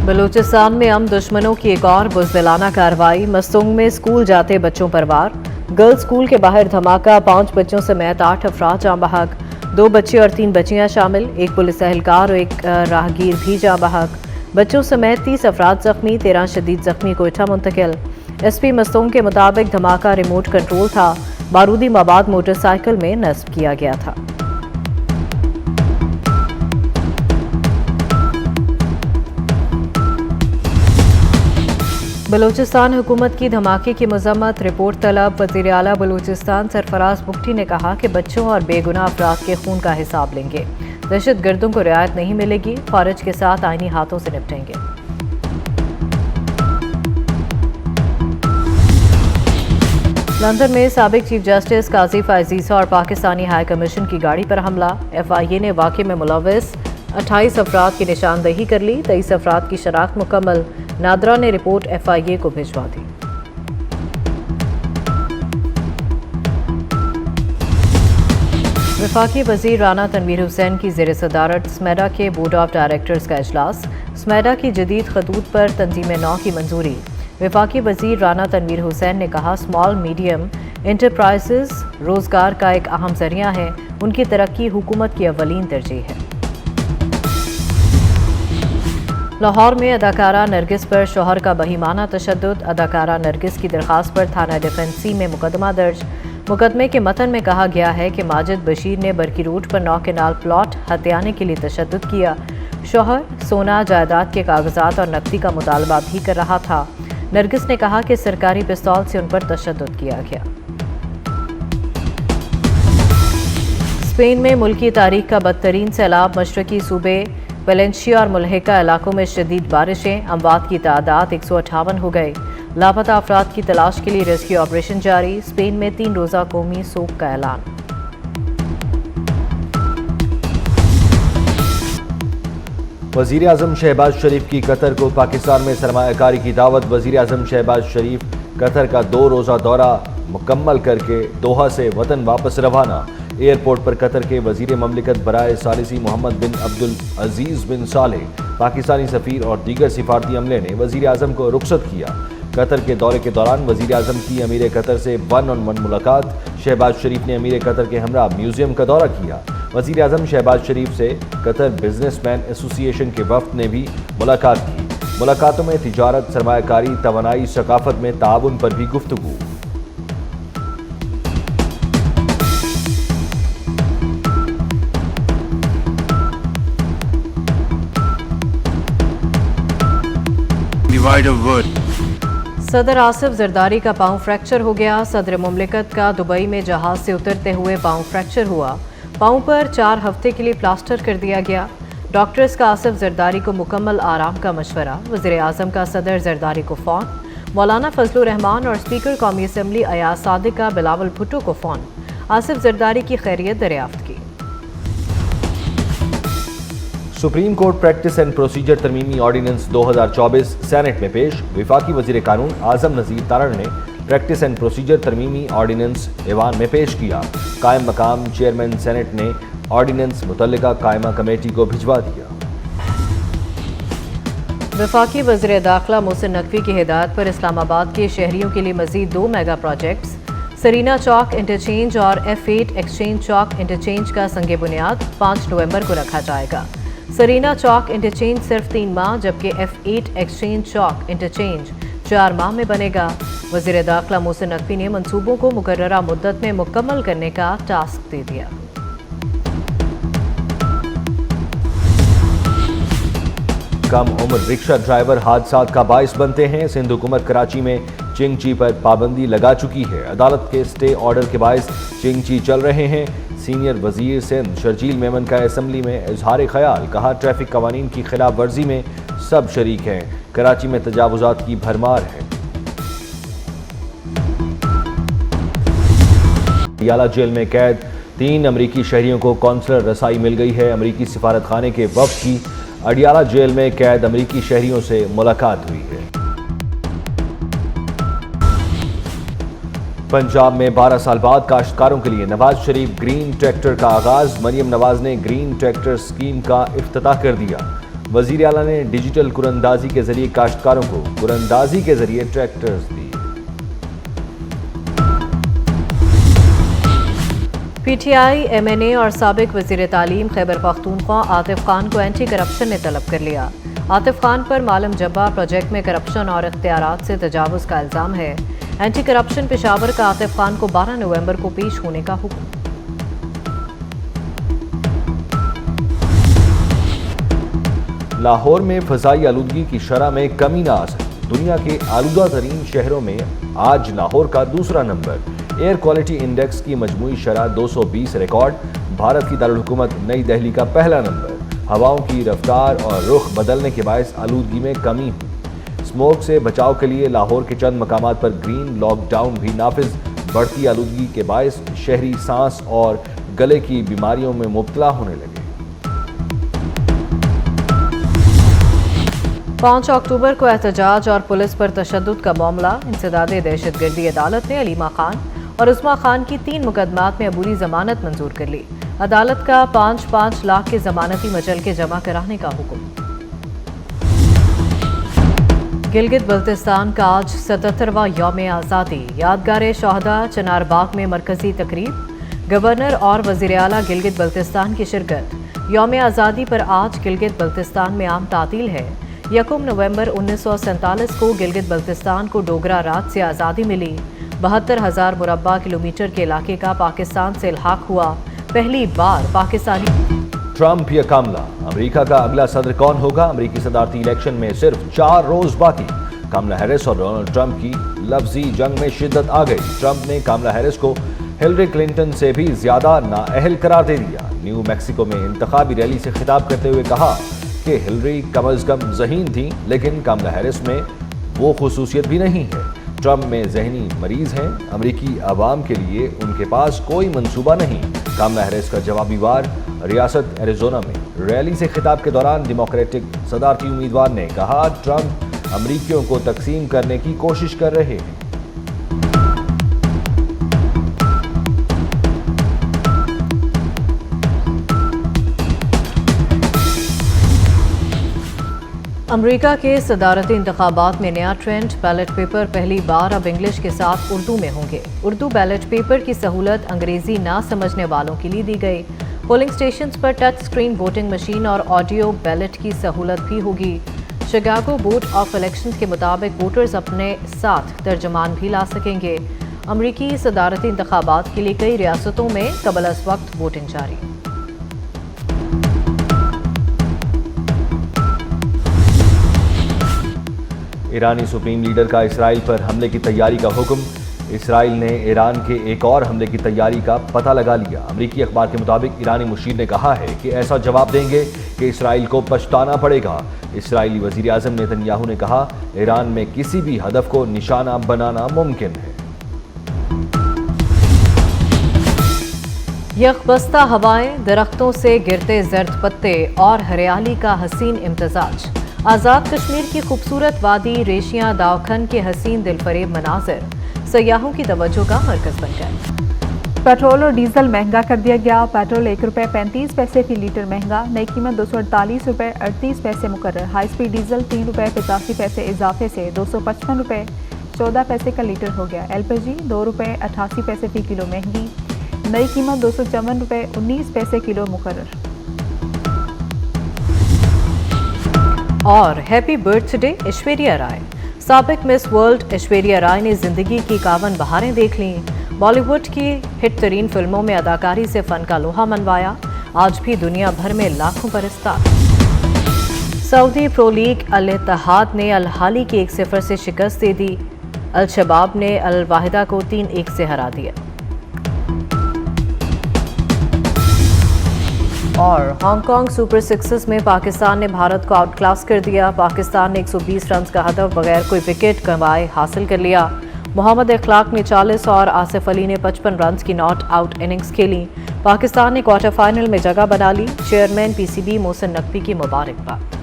بلوچستان میں ہم دشمنوں کی ایک اور بزدلانہ کارروائی، مستونگ میں اسکول جاتے بچوں پر وار۔ گرلز اسکول کے باہر دھماکہ، 5 بچوں سمیت 8 افراد جاں بحق، 2 بچے اور 3 بچیاں شامل، 1 پولیس اہلکار اور 1 راہگیر بھی جاں بحق۔ بچوں سمیت 30 افراد زخمی، 13 شدید زخمی کوئٹہ منتقل۔ ایس پی مستونگ کے مطابق دھماکہ ریموٹ کنٹرول تھا، بارودی مواد موٹر سائیکل میں نصب کیا گیا تھا۔ بلوچستان حکومت کی دھماکے کی مذمت، رپورٹ طلب۔ وزیر اعلیٰ بلوچستان سرفراز بگٹی نے کہا کہ بچوں اور بے گناہ افراد کے خون کا حساب لیں گے، دہشت گردوں کو رعایت نہیں ملے گی، فارج کے ساتھ آئینی ہاتھوں سے نپٹیں گے۔ لندن میں سابق چیف جسٹس قاضی فائز عیسیٰ اور پاکستانی ہائی کمیشن کی گاڑی پر حملہ، ایف آئی اے نے واقعے میں ملوث 28 افراد کی نشاندہی کر لی، 23 افراد کی شناخت مکمل۔ نادرا نے رپورٹ ایف آئی اے کو بھجوا دی۔ وفاقی وزیر رانا تنویر حسین کی زیر صدارت سمیڈا کے بورڈ آف ڈائریکٹرز کا اجلاس، سمیڈا کی جدید خطوط پر تنظیم نو کی منظوری۔ وفاقی وزیر رانا تنویر حسین نے کہا اسمال میڈیم انٹرپرائزز روزگار کا ایک اہم ذریعہ ہیں، ان کی ترقی حکومت کی اولین ترجیح ہے۔ لاہور میں اداکارہ نرگس پر شوہر کا بہیمانہ تشدد، اداکارہ نرگس کی درخواست پر تھانہ ڈیفنسی میں مقدمہ درج۔ مقدمے کے متن میں کہا گیا ہے کہ ماجد بشیر نے برکی روڈ پر 9 کنال پلاٹ ہتھیانے کے لیے تشدد کیا۔ شوہر سونا، جائیداد کے کاغذات اور نقدی کا مطالبہ بھی کر رہا تھا۔ نرگس نے کہا کہ سرکاری پستول سے ان پر تشدد کیا گیا۔ اسپین میں ملکی تاریخ کا بدترین سیلاب، مشرقی صوبے ویلنسیا اور ملحقہ علاقوں میں شدید بارشیں، اموات کی تعداد 158 ہو گئی۔ لاپتہ افراد کی تلاش کے لیے ریسکیو آپریشن جاری، اسپین میں 3 روزہ قومی سوگ کا اعلان۔ وزیر اعظم شہباز شریف کی قطر کو پاکستان میں سرمایہ کاری کی دعوت، وزیر اعظم شہباز شریف قطر کا 2 روزہ دورہ مکمل کر کے دوحہ سے وطن واپس روانہ۔ ایئرپورٹ پر قطر کے وزیر مملکت برائے ثالثی محمد بن عبدالعزیز بن صالح، پاکستانی سفیر اور دیگر سفارتی عملے نے وزیر اعظم کو رخصت کیا۔ قطر کے دورے کے دوران وزیر اعظم کی امیر قطر سے 1 on 1 ملاقات، شہباز شریف نے امیر قطر کے ہمراہ میوزیم کا دورہ کیا۔ وزیر اعظم شہباز شریف سے قطر بزنس مین ایسوسی ایشن کے وفد نے بھی ملاقات کی۔ ملاقاتوں میں تجارت، سرمایہ کاری، توانائی، ثقافت میں تعاون پر بھی گفتگو۔ صدر آصف زرداری کا پاؤں فریکچر ہو گیا، صدر مملکت کا دبئی میں جہاز سے اترتے ہوئے پاؤں فریکچر ہوا، پاؤں پر 4 ہفتے کے لیے پلاسٹر کر دیا گیا۔ ڈاکٹرز کا آصف زرداری کو مکمل آرام کا مشورہ، وزیر اعظم کا صدر زرداری کو فون، مولانا فضل الرحمان اور اسپیکر قومی اسمبلی ایاز صادق کا بلاول بھٹو کو فون، آصف زرداری کی خیریت دریافت کی۔ Supreme Court practice and procedure ترمیمی آرڈیننس 2024 سینٹ میں پیش، وفاقی وزیر قانون اعظم نذیر تارڑ نے پریکٹس اینڈ پروسیجر ترمیمی آرڈیننس ایوان میں پیش کیا۔ قائم مقام چیئرمین سینٹ نے آرڈیننس متعلقہ قائمہ کمیٹی کو بھجوا دیا۔ وفاقی وزیر داخلہ محسن نقوی کی ہدایت پر اسلام آباد کے شہریوں کے لیے مزید 2 میگا پروجیکٹس، سرینا چوک انٹرچینج اور F8 ایکسچینج چوک انٹرچینج کا سنگ بنیاد 5 نومبر کو رکھا جائے گا۔ سرینا چوک انٹرچینج صرف 3 ماہ جبکہ F8 ایکسچینج چوک انٹرچینج 4 ماہ میں بنے گا۔ وزیر داخلہ محسن نقوی نے منصوبوں کو مقررہ مدت میں مکمل کرنے کا ٹاسک دے دیا۔ کم عمر رکشہ ڈرائیور حادثات کا باعث بنتے ہیں، سندھ حکومت کراچی میں چنگ چی پر پابندی لگا چکی ہے، عدالت کے سٹے آرڈر کے باعث چنگ چی چل رہے ہیں۔ سینئر وزیر سندھ شرجیل میمن کا اسمبلی میں اظہار خیال، کہا ٹریفک قوانین کی خلاف ورزی میں سب شریک ہیں، کراچی میں تجاوزات کی بھرمار ہے۔ اڈیالہ جیل میں قید 3 امریکی شہریوں کو کونسلر رسائی مل گئی ہے، امریکی سفارت خانے کے وفد کی اڈیالہ جیل میں قید امریکی شہریوں سے ملاقات ہوئی ہے۔ پنجاب میں 12 سال بعد کاشتکاروں کے لیے نواز شریف گرین ٹریکٹر کا آغاز، مریم نواز نے گرین ٹریکٹر سکیم کا افتتاح کر دیا۔ وزیر اعلیٰ نے ڈیجیٹل قراندازی کے ذریعے کاشتکاروں کو قراندازی کے ذریعے ٹریکٹرز دی۔ P T I, M N A اور سابق وزیر تعلیم خیبر پختونخوا عاطف خان کو اینٹی کرپشن نے طلب کر لیا۔ عاطف خان پر معلم جبہ پروجیکٹ میں کرپشن اور اختیارات سے تجاوز کا الزام ہے۔ اینٹی کرپشن پشاور کا عاطف خان کو 12 نومبر کو پیش ہونے کا حکم۔ لاہور میں فضائی آلودگی کی شرح میں کمی نہ آ سکی۔ دنیا کے آلودہ ترین شہروں میں آج لاہور کا دوسرا نمبر۔ ایئر کوالٹی انڈیکس کی مجموعی شرح 220 ریکارڈ۔ بھارت کی دارالحکومت نئی دہلی کا پہلا نمبر۔ ہواؤں کی رفتار اور رخ بدلنے کے باعث آلودگی میں کمی ہوئی۔ اسموک سے بچاؤ کے لیے لاہور کے چند مقامات پر گرین لاک ڈاؤن بھی نافذ۔ بڑھتی آلودگی کے باعث شہری سانس اور گلے کی بیماریوں میں مبتلا ہونے لگے۔ 5 اکتوبر کو احتجاج اور پولیس پر تشدد کا معاملہ۔ انسداد دہشت گردی عدالت نے علیمہ خان اور عظمیٰ خان کی 3 مقدمات میں عبوری ضمانت منظور کر لی۔ عدالت کا 5 لاکھ کے ضمانتی مچلکے جمع کرانے کا حکم۔ گلگت بلتستان کا آج 77واں یوم آزادی۔ یادگار شہداء چنار باغ میں مرکزی تقریب۔ گورنر اور وزیر اعلیٰ گلگت بلتستان کی شرکت۔ یوم آزادی پر آج گلگت بلتستان میں عام تعطیل ہے۔ 1 نومبر 1947 کو گلگت بلتستان کو ڈوگرا راج سے آزادی ملی۔ 72,000 مربع کلومیٹر کے علاقے کا پاکستان سے الحاق ہوا۔ پہلی بار پاکستانی ٹرمپ یا کاملا، امریکہ کا اگلا صدر کون ہوگا؟ امریکی صدارتی الیکشن میں صرف 4 روز باقی۔ کاملا ہیرس اور ڈونلڈ ٹرمپ کی لفظی جنگ میں شدت آ گئی۔ ٹرمپ نے کاملا ہیرس کو ہلری کلنٹن سے بھی زیادہ نااہل قرار دے دیا۔ نیو میکسیکو میں انتخابی ریلی سے خطاب کرتے ہوئے کہا کہ ہلری کم از کم ذہین تھیں، لیکن کاملا ہیرس میں وہ خصوصیت بھی نہیں ہے۔ ٹرمپ میں ذہنی مریض ہیں، امریکی عوام کے لیے ان کے پاس کوئی منصوبہ نہیں۔ کاملا ہیرس کا جوابی وار ریاست ایریزونا میں ریلی سے خطاب کے دوران ڈیموکریٹک صدارتی امیدوار نے کہا ٹرمپ امریکیوں کو تقسیم کرنے کی کوشش کر رہے ہیں۔ امریکہ کے صدارتی انتخابات میں نیا ٹرینڈ۔ بیلٹ پیپر پہلی بار اب انگلش کے ساتھ اردو میں ہوں گے۔ اردو بیلٹ پیپر کی سہولت انگریزی نہ سمجھنے والوں کے لیے دی گئی۔ پولنگ سٹیشنز پر ٹچ سکرین ووٹنگ مشین اور آڈیو بیلٹ کی سہولت بھی ہوگی۔ شکاگو بورڈ آف الیکشنز کے مطابق ووٹرز اپنے ساتھ ترجمان بھی لا سکیں گے۔ امریکی صدارتی انتخابات کے لیے کئی ریاستوں میں قبل از وقت ووٹنگ جاری۔ ایرانی سپریم لیڈر کا اسرائیل پر حملے کی تیاری کا حکم۔ اسرائیل نے ایران کے ایک اور حملے کی تیاری کا پتہ لگا لیا۔ امریکی اخبار کے مطابق ایرانی مشیر نے کہا ہے کہ ایسا جواب دیں گے کہ اسرائیل کو پچھتانا پڑے گا۔ اسرائیلی وزیر اعظم نیتن یاہو نے کہا ایران میں کسی بھی ہدف کو نشانہ بنانا ممکن ہے۔ یخ بستہ ہوائیں، درختوں سے گرتے زرد پتے اور ہریالی کا حسین امتزاج۔ آزاد کشمیر کی خوبصورت وادی ریشیاں داؤکھن کے حسین دل فریب مناظر سیاحوں کی توجہ کا مرکز بن گئے۔ پیٹرول اور ڈیزل مہنگا کر دیا گیا۔ پیٹرول 1 روپے 35 پیسے فی لیٹر مہنگا، نئی قیمت 248 روپے 38 پیسے مقرر۔ ہائی سپیڈ ڈیزل 3 روپے 85 پیسے اضافے سے 255 روپے 14 پیسے کا لیٹر ہو گیا۔ ایل پی جی 2 روپے 88 پیسے فی کلو مہنگی، نئی قیمت 254 روپے 19 پیسے کلو مقرر۔ اور happy birth day Aishwarya Rai. سابق مس ورلڈ ایشوریہ رائے نے زندگی کی 51 بہاریں دیکھ لیں۔ بالی ووڈ کی ہٹ ترین فلموں میں اداکاری سے فن کا لوہا منوایا۔ آج بھی دنیا بھر میں لاکھوں پرستار۔ سعودی پرو لیگ الاتحاد نے الحالی کی 1-0 سے شکست دے دی۔ الشباب نے الواحدہ کو 3-1 سے ہرا دیا۔ اور ہانگ کانگ سپر سکسز میں پاکستان نے بھارت کو آؤٹ کلاس کر دیا۔ پاکستان نے 120 رنز کا ہدف بغیر کوئی وکٹ گنوائے حاصل کر لیا۔ محمد اخلاق نے 40 اور آصف علی نے 55 رنز کی ناٹ آؤٹ اننگز کھیلی۔ پاکستان نے کوارٹر فائنل میں جگہ بنا لی۔ Chairman P C B Mohsin Naqvi کی مبارکباد۔